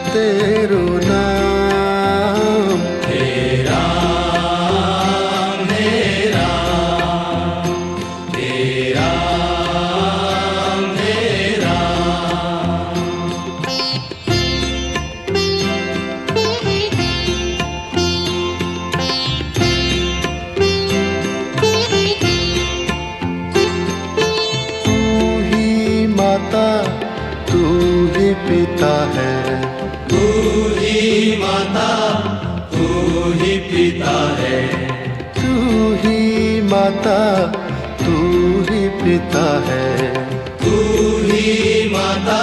तेरो नाम। हे राम हे राम हे राम हे राम। तू ही माता तू ही पिता है, तू ही माता तू ही पिता है, तू ही माता तू ही पिता है। तू ही माता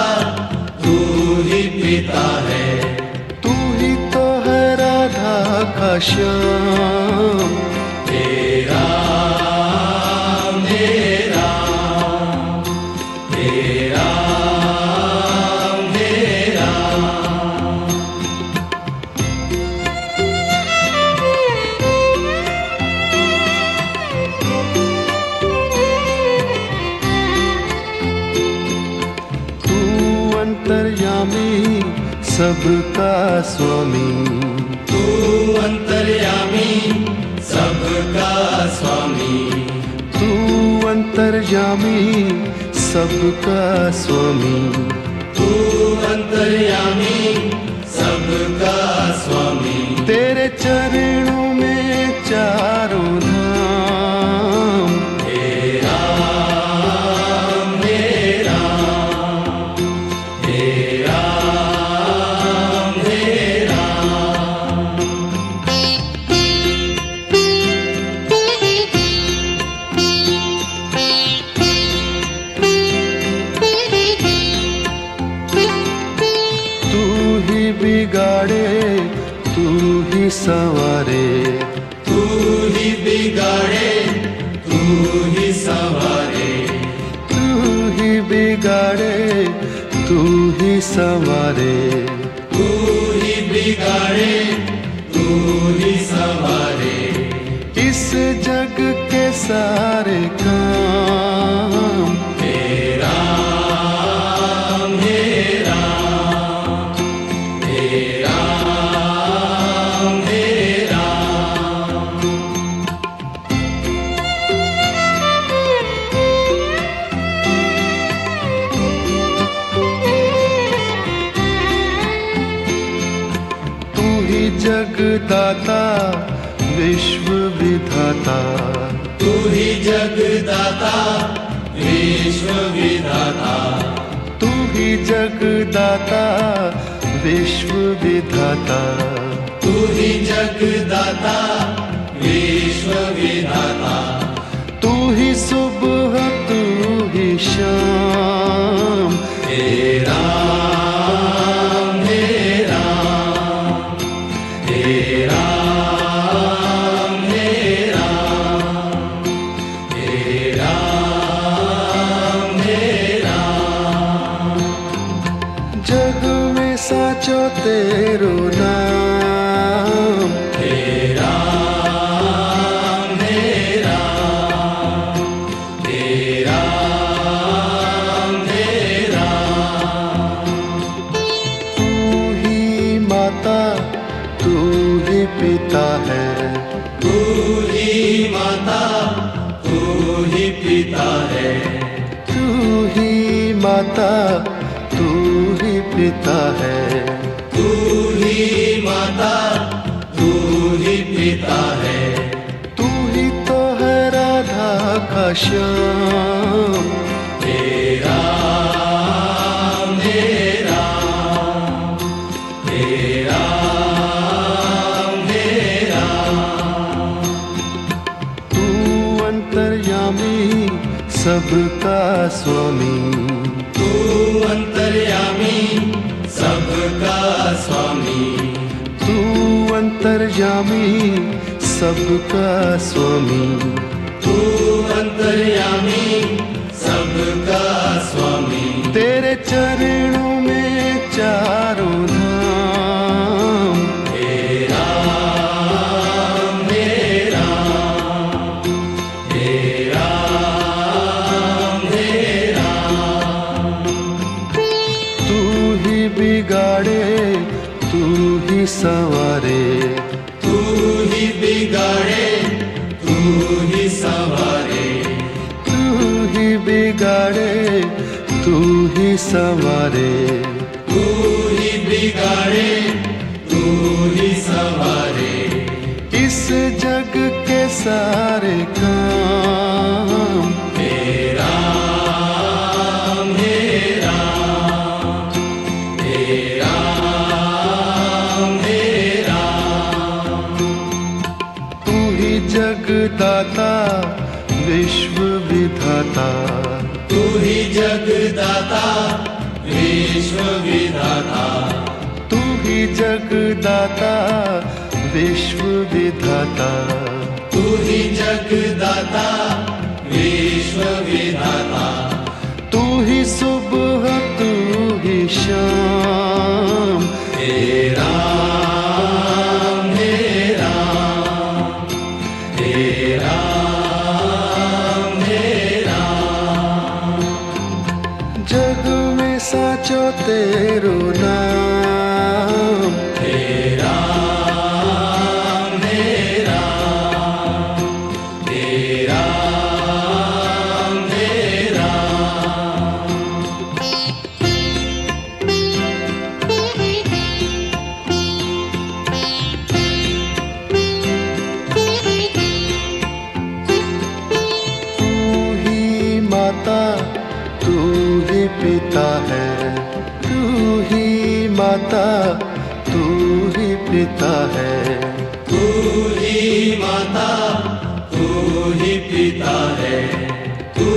तू ही पिता है। तू ही तो है राधा का श्याम। हे राम हे राम हे राम हे राम। तू अंतर्यामी सबका स्वामी, तू अंतर्यामी सबका स्वामी, तू अंतर्यामी सबका स्वामी। तू अंतर्यामी सबका स्वामी। तेरे चरणों में चारों धाम। हे राम हे राम हे राम हे राम। तू ही बिगाड़े तू ही संवारे, तू ही बिगाड़े तू ही संवारे, तू ही बिगाड़े तू ही संवारे। तू ही बिगाड़े तू ही संवारे। इस जग के सारे काम। हे राम हे राम हे राम हे राम। तू ही जगदाता विश्व विधाता, तू ही जगदाता विश्व विधाता, तू ही जगदाता विश्व विधाता। तू ही जगदाता विश्व विधाता। तू ही सुबह तू ही शाम। हे राम हे राम हे राम हे राम हे राम हे राम। जग में साचो तेरो नाम। हे राम हे राम हे राम हे राम। तू ही माता तू ही पिता है, तू ही माता तू ही पिता है, तू ही माता तू ही पिता है। तू ही माता तू ही पिता है। तू ही तो है राधा का श्याम। हे राम हे राम हे राम हे राम। तू अंतर्यामी सबका स्वामी, तू अंतर्यामी सबका स्वामी, तू अंतर्यामी सबका स्वामी। तू अंतर्यामी सबका स्वामी। तेरे चरणों में चारों धाम। हे राम हे राम हे राम हे राम। तू ही बिगाड़े तू ही संवारे, तू ही बिगाड़े, तू ही संवारे। इस जग के सारे काम। हे राम, हे राम, हे राम, हे राम। तू ही जगदाता विश्व विधाता, तू ही जगदाता विश्व विधाता, तू ही जगदाता विश्व विधाता, तू ही जगदाता विश्व विधाता। तू ही सुबह तू ही शाम। हे राम, हे राम, हे राम, हे राम। जग में साचो तेरो नाम। हे राम, हे राम, हे राम, हे राम। तू ही माता तू ही पिता है, तू ही माता तू ही पिता है। तू ही माता, तू ही पिता है, तू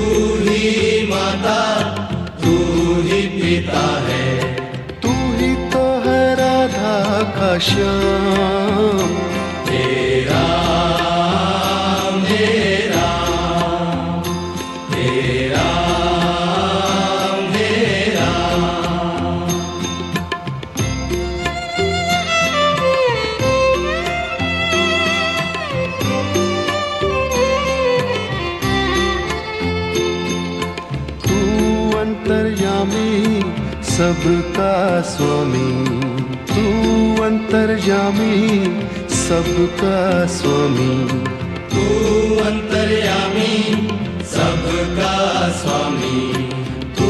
ही माता, तू ही पिता है। तू ही तो है राधा का श्याम। हे राम, हे राम, हे राम, हे राम। तू अंतर्यामी सबका स्वामी, तू अंतर्यामी सबका स्वामी। तू अंतर्यामी सबका स्वामी, तू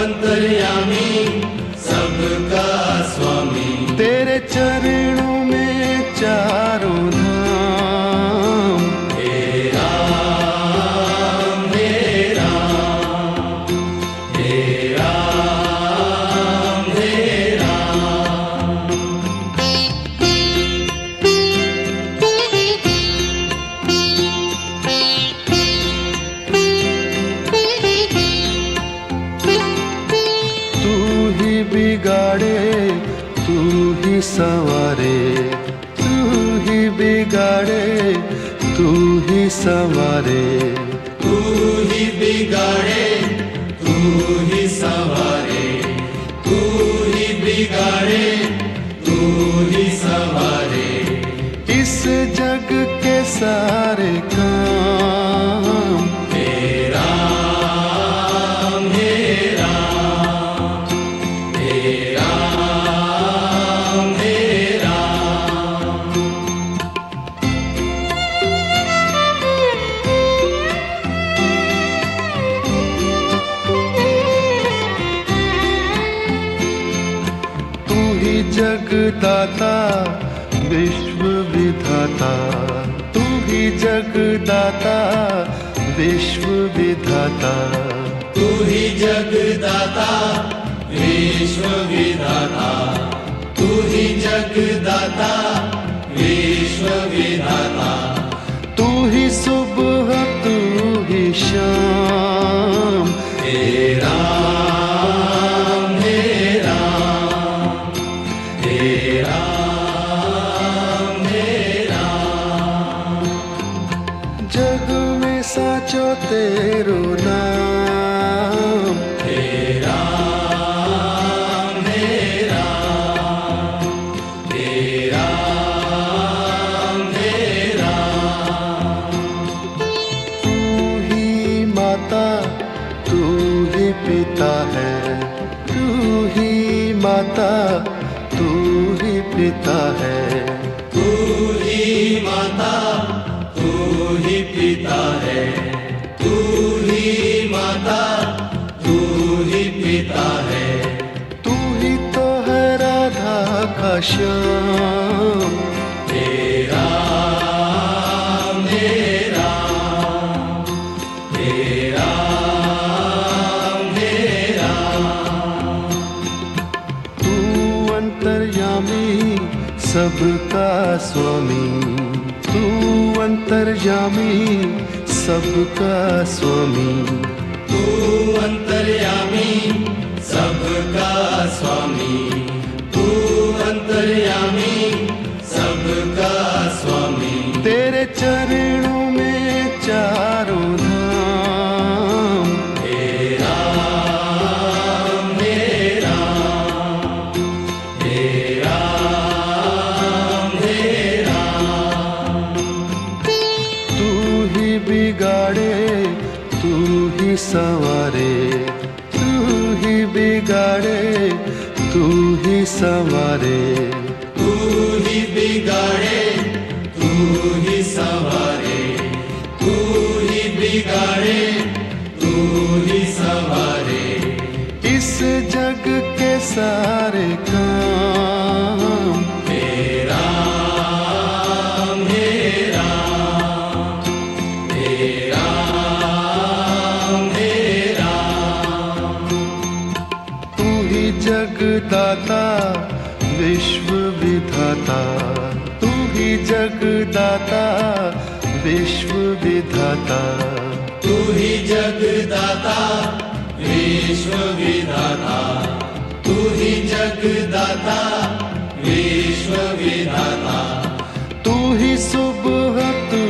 अंतर्यामी सबका स्वामी। तेरे चरणों में चारों धाम। हे राम, हे राम, हे राम, हे राम। तू ही बिगाड़े तू ही संवारे, तू ही बिगाड़े तू ही संवारे। तू ही बिगाड़े, तू ही संवारे, तू ही बिगाड़े, तू ही संवारे। इस जग के सारे काम। हे राम, हे राम, हे राम, हे राम। तू ही जगदाता विश्व विधाता, तू ही जगदाता विश्व विधाता। तू ही जगदाता विश्व विधाता, तू ही जगदाता विश्व विधाता। तू ही सुबह तू ही शाम। हे राम, हे राम, हे राम, हे राम। जग में साचो तेरो नाम। हे राम, हे राम, हे राम, हे राम। तू ही माता तू ही पिता है, तू ही माता तू ही पिता है। तू ही माता, तू ही पिता है, तू ही माता, तू ही पिता है। तू ही तो है राधा का श्याम। हे राम हे राम हे राम हे राम। तू अंतर्यामी सबका स्वामी। तू अंतर्यामी सबका स्वामी। तू अंतर्यामी सबका स्वामी। तू अंतर्यामी सबका स्वामी। तेरे चरणों में चारों धाम। हे राम हे राम हे राम हे राम। तू ही बिगाड़े तू ही संवारे। तू ही बिगाड़े तू ही संवारे। तू ही बिगाड़े तू ही संवारे। तू ही बिगाड़े तू ही संवारे। इस जग के सारे काम। हे राम हे राम हे राम हे राम। तू ही जगदाता विश्व विधाता। तू ही जगदाता विश्व विधाता। तू ही जगदाता विश्व विधाता। तू ही जगदाता विश्व विधाता। तू ही सुबह तू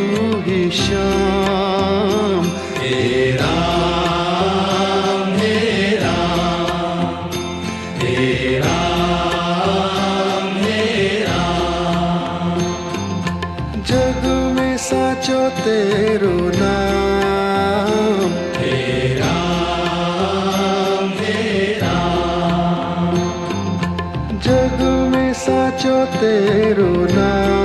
ही शाम। हे राम हे राम हे राम हे राम। जग में साचो तेरो नाम। हे राम हे राम। जग में साचो तेरो नाम।